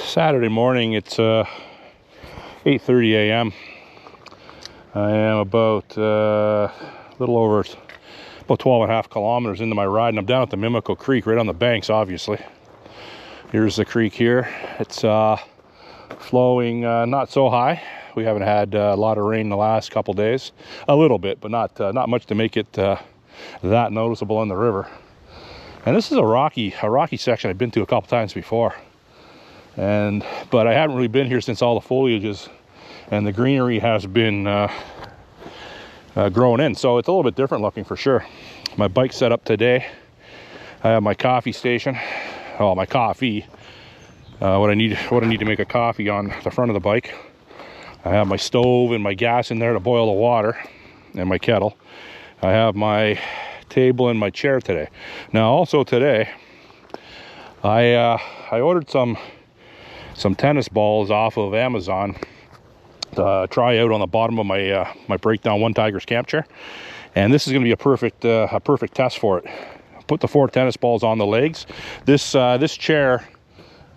Saturday morning. It's 8:30 a.m. I am about a little over about 12.5 kilometers into my ride, and I'm down at the Mimico Creek, right on the banks, obviously. Here's the creek here. It's flowing not so high. We haven't had a lot of rain the last couple days. A little bit, but not much to make it that noticeable in the river. And this is a rocky section I've been to a couple times before. But I haven't really been here since all the foliage and the greenery has been growing in. So it's a little bit different looking for sure. My bike's set up today. I have my coffee station. Oh, my coffee. What I need to make a coffee on the front of the bike. I have my stove and my gas in there to boil the water, and my kettle. I have my table and my chair today. Now, also today, I ordered some tennis balls off of Amazon to try out on the bottom of my my breakdown Onetigris camp chair, and this is going to be a perfect test for it. Put the 4 tennis balls on the legs. This chair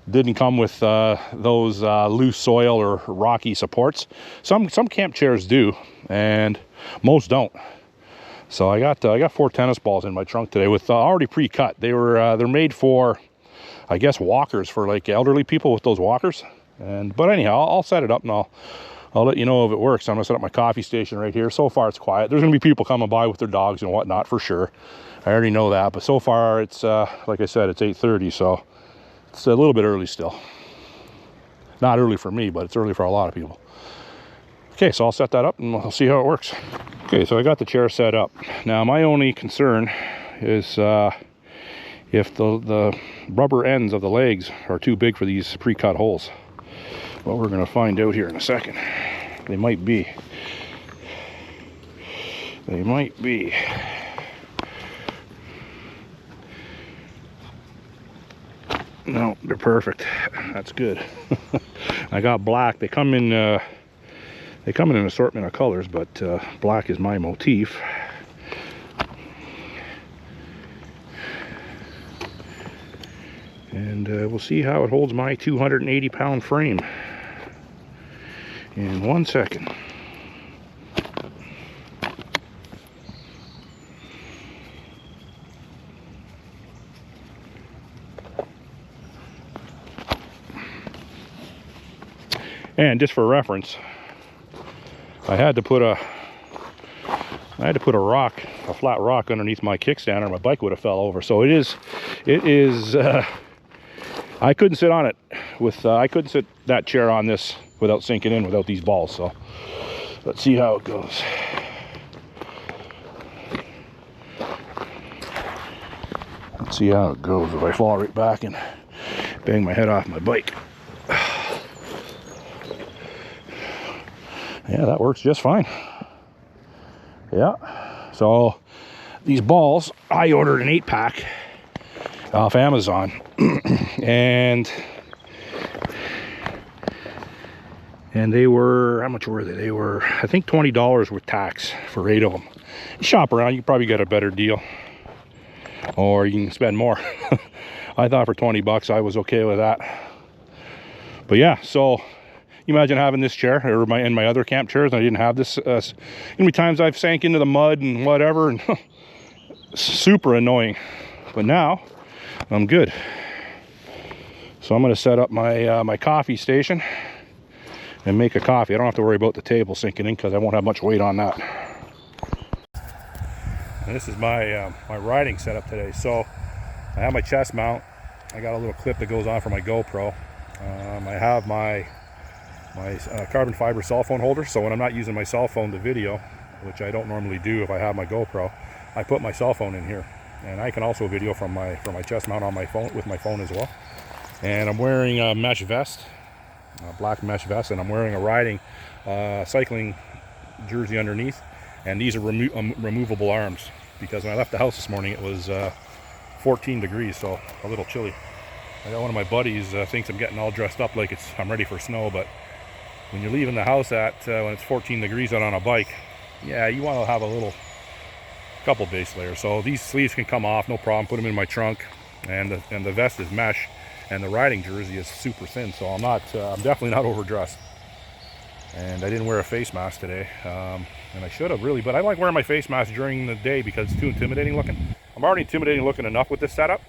didn't come with those loose soil or rocky supports. Some camp chairs do, and most don't. So I got 4 tennis balls in my trunk today with already pre-cut. They're made for, I guess, walkers, for like elderly people with those walkers. But anyhow, I'll set it up and I'll let you know if it works. I'm gonna set up my coffee station right here. So far it's quiet. There's gonna be people coming by with their dogs and whatnot for sure. I already know that, but so far it's like I said, it's 8:30, so it's a little bit early still. Not early for me, but it's early for a lot of people. Okay, so I'll set that up and we'll see how it works. Okay, so I got the chair set up. Now my only concern is if the rubber ends of the legs are too big for these pre-cut holes. Well, we're gonna find out here in a second. They might be. They might be. No, they're perfect. That's good. I got black. They come in an assortment of colors, but black is my motif. And we'll see how it holds my 280-pound frame in 1 second. And just for reference, I had to put a rock, a flat rock, underneath my kickstand, or my bike would have fell over. So it is. I couldn't sit on it with. I couldn't sit that chair on this without sinking in without these balls. So let's see how it goes. Let's see how it goes if I fall right back and bang my head off my bike. Yeah, that works just fine. Yeah, so these balls, I ordered an 8-pack off Amazon, and they were, how much were they? They were, I think, $20 with tax for 8 of them. You shop around, you probably get a better deal, or you can spend more. I thought for 20 bucks I was okay with that. But yeah, so you imagine having this chair, or my other camp chairs, and I didn't have this. How many times I've sank into the mud and whatever, and super annoying. But now I'm good. So I'm going to set up my my coffee station and make a coffee. I don't have to worry about the table sinking in because I won't have much weight on that. And this is my my riding setup today. So I have my chest mount. I got a little clip that goes on for my GoPro. I have my carbon fiber cell phone holder, so when I'm not using my cell phone to video, which I don't normally do if I have my GoPro, I put my cell phone in here, and I can also video from my chest mount on my phone with my phone as well. And I'm wearing a mesh vest, a black mesh vest, and I'm wearing a riding cycling jersey underneath, and these are removable arms, because when I left the house this morning it was 14 degrees, so a little chilly. I got one of my buddies thinks I'm getting all dressed up like I'm ready for snow, but when you're leaving the house when it's 14 degrees out on a bike, yeah, you want to have a couple base layers. So these sleeves can come off, no problem. Put them in my trunk. and the vest is mesh, and the riding jersey is super thin, so I'm definitely not overdressed. And I didn't wear a face mask today, and I should have really, but I like wearing my face mask during the day because it's too intimidating looking. I'm already intimidating looking enough with this setup,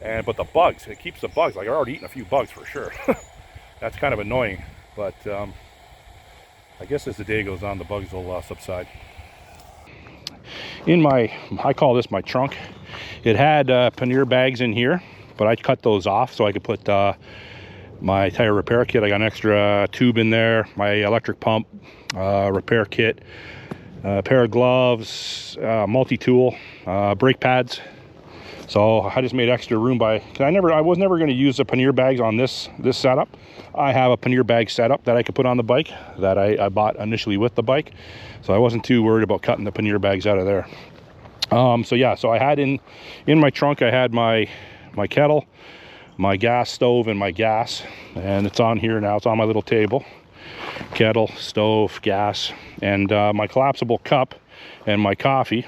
but the bugs, it keeps the bugs, like I've already eaten a few bugs for sure. That's kind of annoying, but I guess as the day goes on, the bugs will subside. In my, I call this my trunk, it had pannier bags in here, but I cut those off so I could put my tire repair kit. I got an extra tube in there, my electric pump, repair kit, a pair of gloves, multi-tool, brake pads. So I just made extra room cause I was never going to use the pannier bags on this setup. I have a pannier bag setup that I could put on the bike that I bought initially with the bike. So I wasn't too worried about cutting the pannier bags out of there. So yeah, so I had in my trunk, I had my kettle, my gas stove, and my gas, and it's on here now. It's on my little table. Kettle, stove, gas, and my collapsible cup and my coffee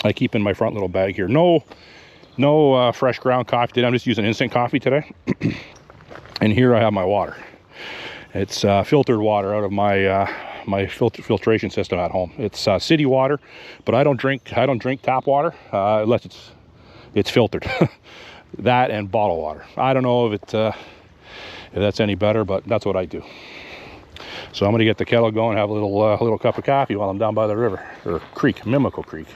I keep in my front little bag here. No fresh ground coffee today. I'm just using instant coffee today. And here I have my water. It's filtered water out of my filtration system at home. It's city water, but I don't drink tap water unless it's filtered. That and bottled water. I don't know if that's any better, but that's what I do. So I'm gonna get the kettle going, have a little cup of coffee while I'm down by the river or creek, Mimico Creek.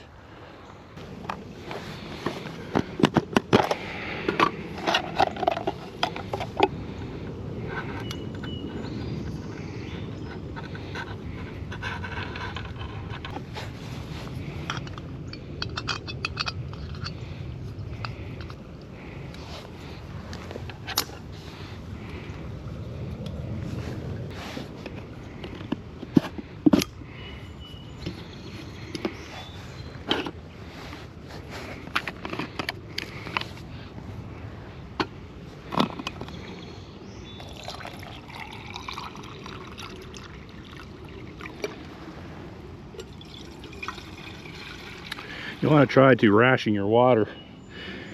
You want to try to ration your water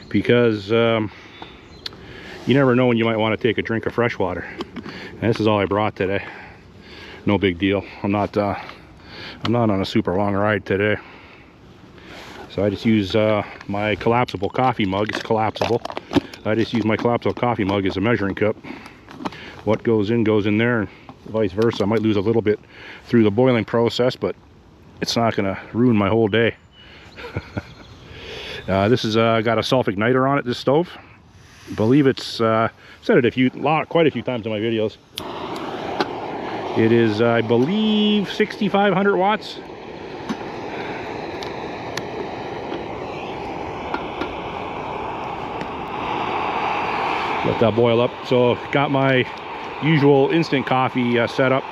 because you never know when you might want to take a drink of fresh water. And this is all I brought today. No big deal. I'm not on a super long ride today. So I just use my collapsible coffee mug. It's collapsible. I just use my collapsible coffee mug as a measuring cup. What goes in there, and vice versa. I might lose a little bit through the boiling process, but it's not going to ruin my whole day. This has got a self-igniter on it, this stove. I believe it's said it quite a few times in my videos. It is, I believe, 6,500 watts. Let that boil up. So got my usual instant coffee set up.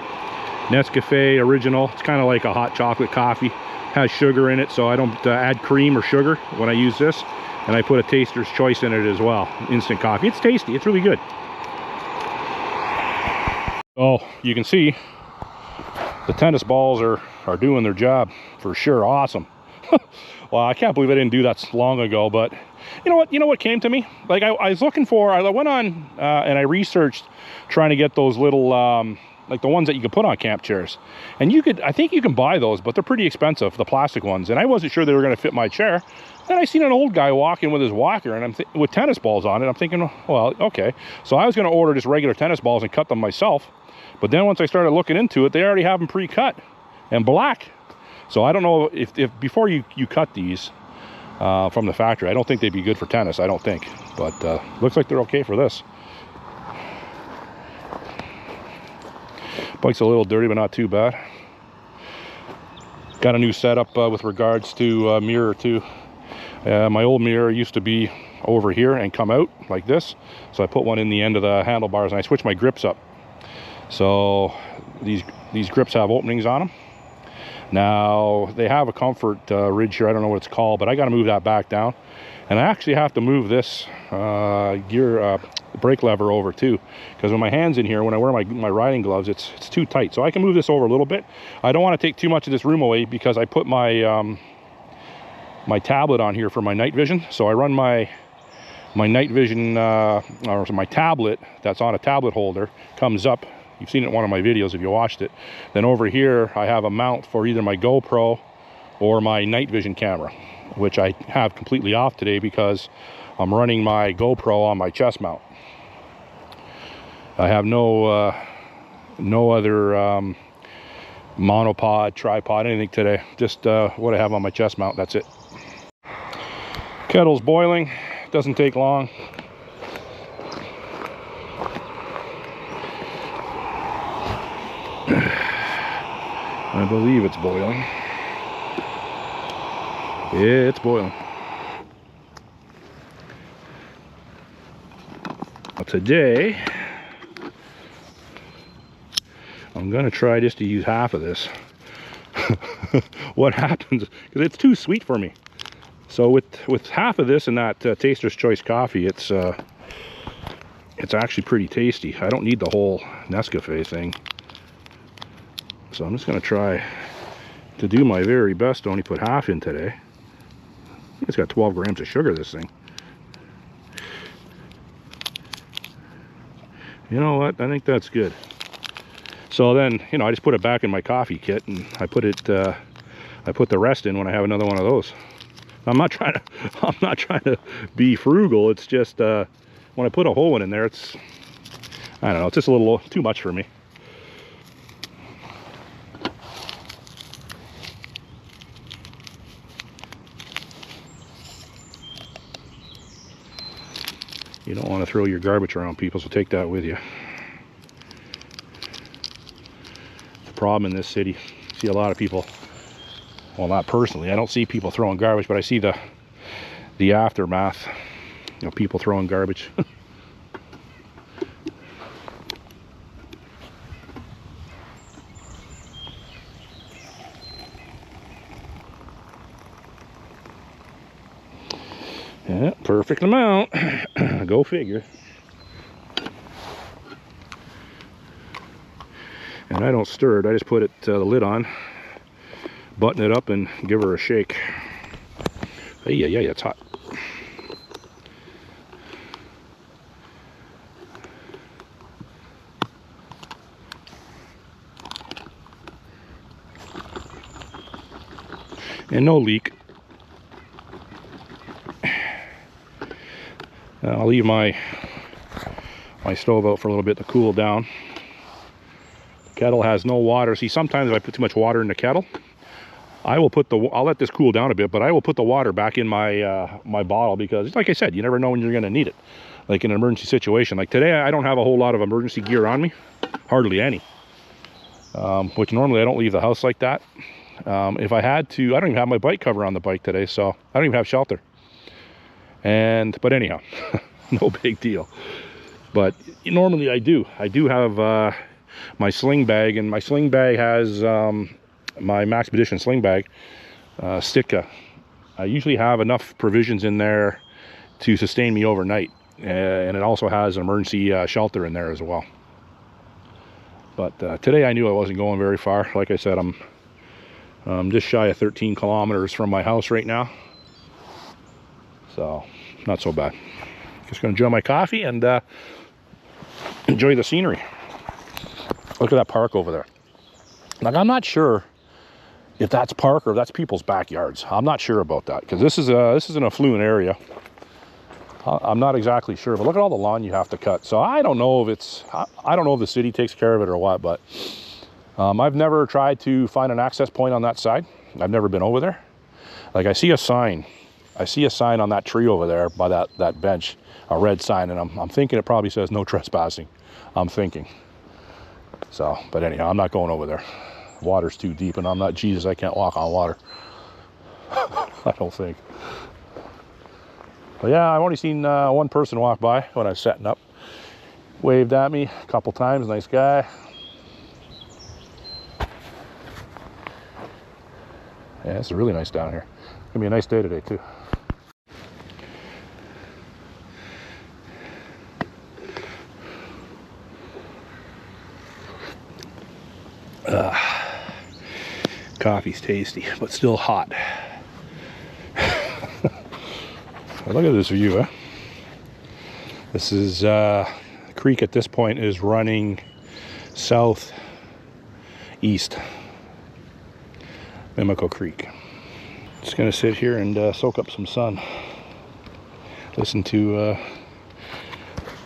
Nescafe original. It's kind of like a hot chocolate coffee. Has sugar in it, so I don't add cream or sugar when I use this. And I put a taster's choice in it as well. Instant coffee. It's tasty. It's really good. Oh, you can see the tennis balls are doing their job for sure. Awesome. Well, I can't believe I didn't do that long ago, but you know what came to me? Like I was looking for, I went on and I researched trying to get those little like the ones that you can put on camp chairs. And I think you can buy those, but they're pretty expensive, the plastic ones. And I wasn't sure they were going to fit my chair. Then I seen an old guy walking with his walker and with tennis balls on it. I'm thinking, well, okay. So I was going to order just regular tennis balls and cut them myself. But then once I started looking into it, they already have them pre-cut and black. So I don't know if before you cut these from the factory, I don't think they'd be good for tennis, I don't think. But looks like they're okay for this. Bike's a little dirty, but not too bad. Got a new setup with regards to mirror too. My old mirror used to be over here and come out like this. So I put one in the end of the handlebars and I switched my grips up. So these grips have openings on them. Now they have a comfort ridge here. I don't know what it's called, but I got to move that back down. And I actually have to move this brake lever over too, because when my hand's in here, when I wear my riding gloves, it's too tight. So I can move this over a little bit. I don't want to take too much of this room away because I put my my tablet on here for my night vision. So I run my my night vision, or my tablet that's on a tablet holder comes up. You've seen it in one of my videos if you watched it. Then over here, I have a mount for either my GoPro or my night vision camera, which I have completely off today because I'm running my GoPro on my chest mount. I have no other monopod, tripod, anything today. Just what I have on my chest mount, that's it. Kettle's boiling, doesn't take long. I believe it's boiling. It's boiling. Well, today, I'm gonna try just to use half of this. What happens, because it's too sweet for me. So with half of this and that Taster's Choice coffee, it's actually pretty tasty. I don't need the whole Nescafe thing. So I'm just gonna try to do my very best to only put half in today. It's got 12 grams of sugar, this thing. You know what? I think that's good. So then, you know, I just put it back in my coffee kit, and I put the rest in when I have another one of those. I'm not trying to be frugal. It's just when I put a whole one in there, it's, I don't know, it's just a little too much for me. You don't want to throw your garbage around, people, so take that with you. The problem in this city, I see a lot of people, well, not personally, I don't see people throwing garbage, but I see the aftermath, you know, people throwing garbage. Yeah, perfect amount. Go figure. And I don't stir it. I just put the lid on, button it up, and give her a shake. Hey, yeah, it's hot. And no leak. I'll leave my stove out for a little bit to cool down. The kettle has no water. See, sometimes if I put too much water in the kettle, I'll let this cool down a bit, but I will put the water back in my my bottle, because, like I said, you never know when you're going to need it. Like in an emergency situation. Like today, I don't have a whole lot of emergency gear on me, hardly any. Which normally I don't leave the house like that. If I had to, I don't even have my bike cover on the bike today, so I don't even have shelter. But anyhow, no big deal. But normally I do have my sling bag, and my sling bag has my Maxpedition sling bag, Sitka. I usually have enough provisions in there to sustain me overnight, and it also has an emergency shelter in there as well. But today I knew I wasn't going very far. Like I said, I'm just shy of 13 kilometers from my house right now. So, not so bad. Just gonna enjoy my coffee and enjoy the scenery. Look at that park over there. Like, I'm not sure if that's park or if that's people's backyards. I'm not sure about that, because this is an affluent area. I'm not exactly sure, but look at all the lawn you have to cut. So I don't know if I don't know if the city takes care of it or what, but I've never tried to find an access point on that side. I've never been over there. Like, I see a sign on that tree over there by that bench, a red sign, and I'm thinking it probably says no trespassing. I'm thinking. So, but anyhow, I'm not going over there. Water's too deep, and I'm not Jesus. I can't walk on water. I don't think. But yeah, I've only seen one person walk by when I was setting up. Waved at me a couple times. Nice guy. Yeah, it's really nice down here. It's gonna be a nice day today too. Coffee's tasty, but still hot. Look at this view, huh? This is the creek at this point is running southeast, Mimico Creek. Just gonna sit here and soak up some sun. Listen to,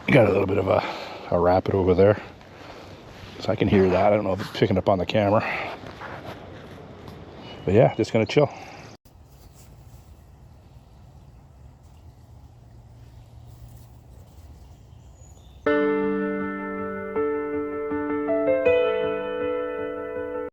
got a little bit of a rapid over there. So I can hear that. I don't know if it's picking up on the camera. But yeah, just gonna chill.